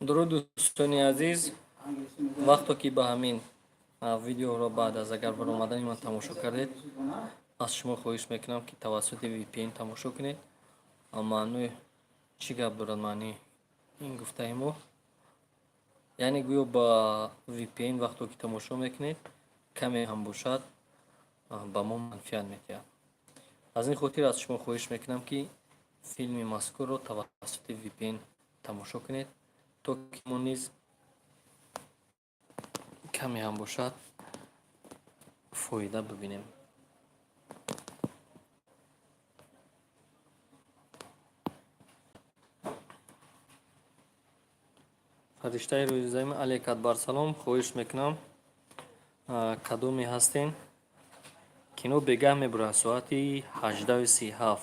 درود دوستانی عزیز، وقتی که به همین ویدیو را بعد از اگر برآمدن من تماشا کردید، از شما خواهش میکنم که توسط VPN تماشا کنید. معنی چی گپ دارد؟ معنی این گفته ما یعنی گویا با VPN وقتی که تماشا میکنید کمی هم باشد به ما منفعت میتید. از این خاطر از شما خواهش میکنم که فیلم مذکور را توسط VPN تماشا کنید تا که ما نیز کمی هم باشد فایده ببینیم. فرشته روی زمین علیکت بر سلام، خواهش میکنم کدومی هستین؟ کینو بگه میبره ساعت 18:37.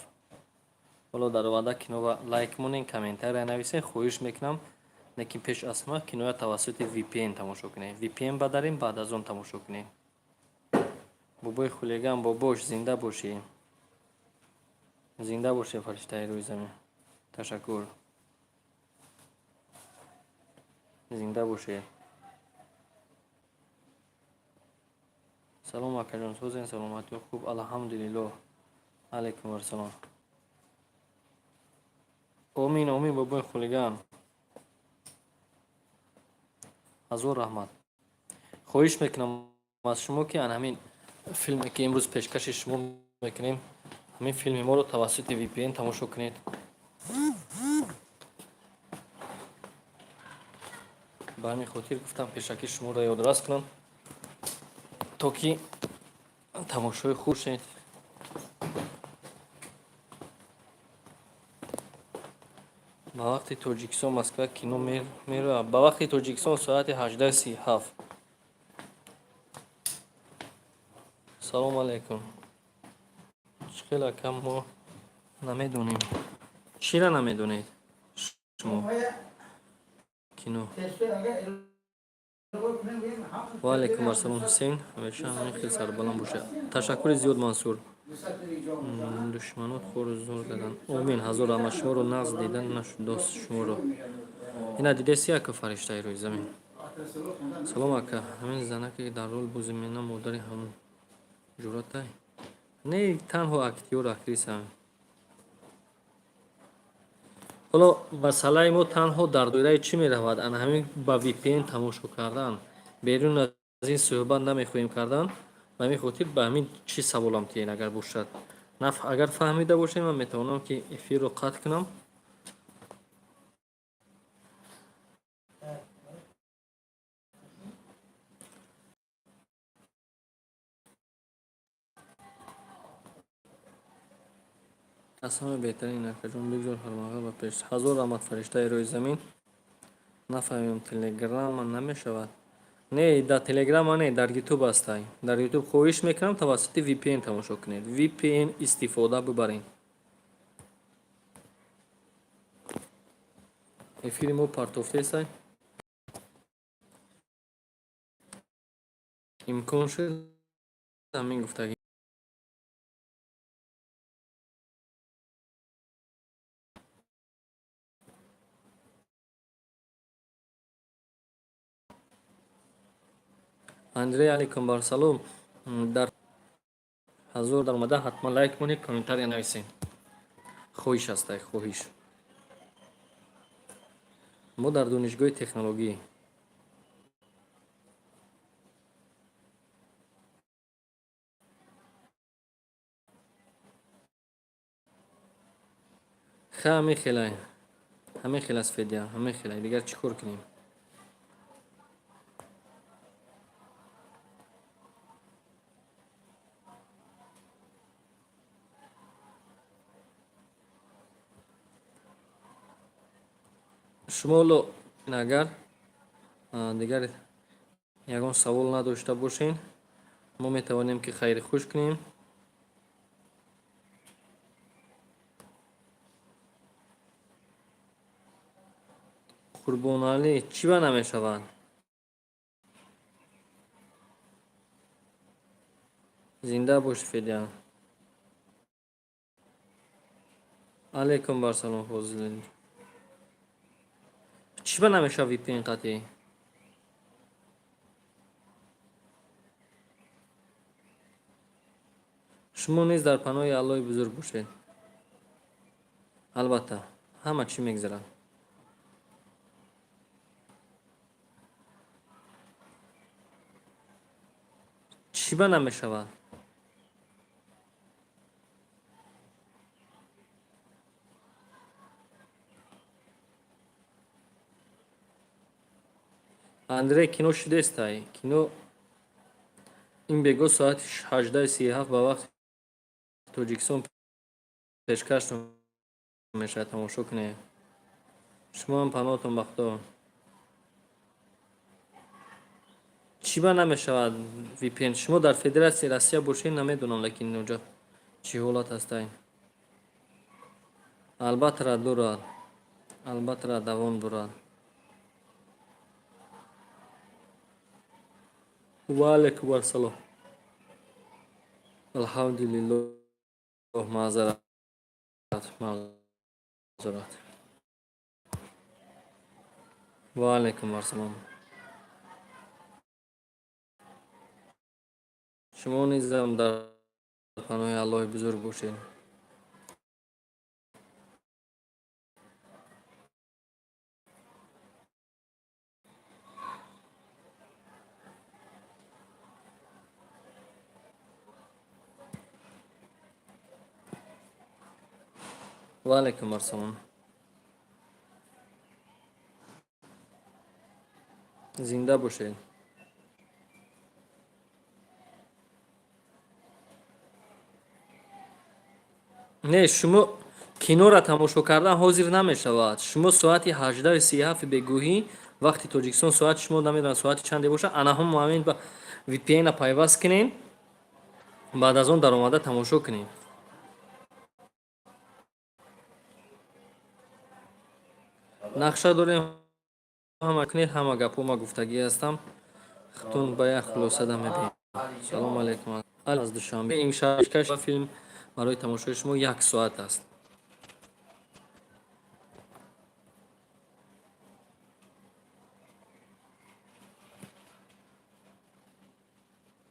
حالا در وعده کینو لایک مونین، کامنتر نویسین. خواهش میکنم لیکن پیش از ما کینو توسط VPN تماشا کنین. VPN بداریم بعد از اون تماشا کنین. بابای خلیگان باباش زنده باشی. زنده باشی فرشته روی زمین. تشکر. زنده باشی. سلام اکا جان، سوزین سلامتی خوب الحمدلله. علیکم السلام. آمین آمین بابای خلیگان. هزار رحمت. خواهش میکنم از شما که همین فیلمی که امروز پیشکش شما میکنیم، همین فیلم ما رو توسط VPN تماشا کنید. به همین خاطر گفتم پیشکش شما رو یادداشت کنم تا که تماشای خوب شید. به وقت تاجیکستان مسکو کینو میره. به وقت تاجیکستان ساعت 18:37. سلام علیکم. خیلی کم ما نمیدونیم. چی را نمیدونید شما؟ کینو. و علیکم السلام حسین. همیشه همین خیلی سربلند باشه. تشکر زیاد منصور. دشمنات خور زور دادن. آمین. هزار رحمت. شما رو نقض دیدن نشد دوست شما رو. اینا دیده سی اکا فرشته روی زمین. سلام اکا. همین زنه که در رول بوزی مینا مادری همون جورت های. نه تنها اکتیور اکتریس هم. حالا مسئله ما تنها در دایره چی می رود؟ ان همین با VPN تماشا کردن. بیرون از این صحبت نمیخواهیم کردن. به همین خاطر به همین چی سوالم تین اگر باشد. اگر فهمیده باشیم من میتونم که افیر رو قطع کنم. اصلا بهترین نکجون بگذار فرماغه و پیش. هزار رحمت فرشته روی زمین. نفهمیم تلگرام نمیشود. نه در تلگرام نه، در یوتیوب هستی. در یوتیوب خواهش میکنم توسط VPN تماشا کنید. VPN استفاده ببرین. افیر ما پرتوفته است. امکان شد همین گفتگی. اندری علیکم بر سلام. در حضور در اومده حتما لایک کنید، کامنتر نویسین. خواهش است، خواهش. ما در دانشگاه تکنولوژی. همه خیلی از فدیا، همه خیلی دیگر چیکار کنیم؟ شما لو اگر دیگر یگان سوال نداشته باشین ما میتوانیم که خیر خوش کنیم. قربان علی چی با نمیشود؟ زنده باش فدیا. علیکم بر سلام فاضل. چی نمیشه وی پی این قطعی؟ شما نیز در پناه الله بزرگ باشید. البته همه چی میگذره. چی نمیشود؟ اندری کینو شده است ای کینو این بگو ساعت 18:37 با وقت توجیکسون پیشکش میشه تماشا کنه. شما هم پناهتون بخدا. چی نمیشود وی پی ان؟ شما در فدراسیون روسیه باشین نمیدونم لیکن اونجا چی حالت هستین. البته را دوراد، البته را دوام دوراد. و علیکم السلام. الحمدلله. معذرت معذرت. و علیکم السلام. شما نیزم در پناه الله بزرگ باشین. و علیکم السلام. زنده باشین. نه شما کینو را تماشا کردن حاضر نمیشود. شما ساعت 18:37 بگویی وقتی توجیکستان ساعت شما نمیدونم ساعت چنده باشه انا هم مومن با وی پی ان پیوست کنین بعد از اون در اومده تماشا کنین. نقشه داریم همه کنید همه گپ ما گفتگی هستم خطون به یک خلاصه ده میبینیم. سلام علیکم. از دوشنبه این شبکش فیلم برای تماشای شما 1 ساعت است.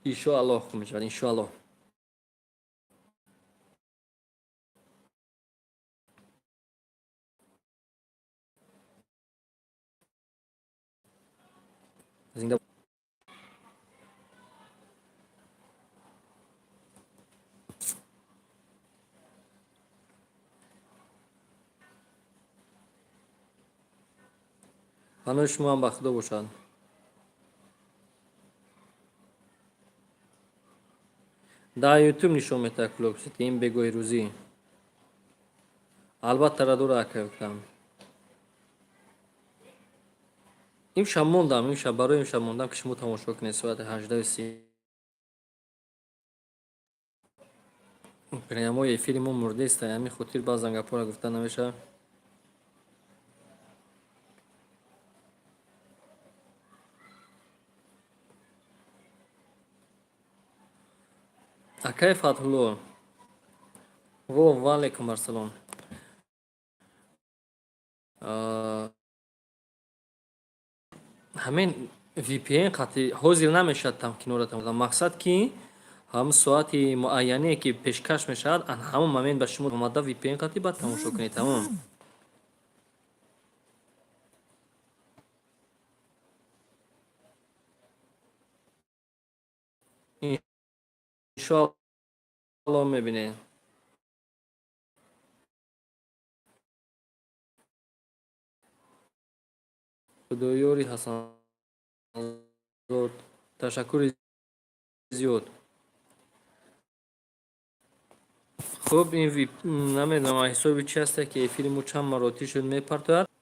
انشاءالله خوب میشود انشاءالله. زنده پناه شما هم بخدا باشد. در یوتیوب نشون میده کلوب سیتی این بگوی روزی. البته را دور اکیوکم. این شب موندم این شب برای این شب موندم که شما تماشا کنید ساعت 18:30. پریاموی فیلمو مرده است همین خاطر باز انگپورا گفتن نمیشه. اکی فتحلو و علیکم السلام. همین وی پی ان قطعی حاضر نمیشد تمکین را تمام مقصد که هم ساعت معینه که پیشکش میشد همون مومنت به شما اومده وی پی ان قطعی بعد تماشا کنید تمام. انشاءالله میبینید. خدایاری حسن زود تشکر زیاد. خب این نمیدونم حسابی چی هسته که فیلمو چند مراتب شد میپرتوید.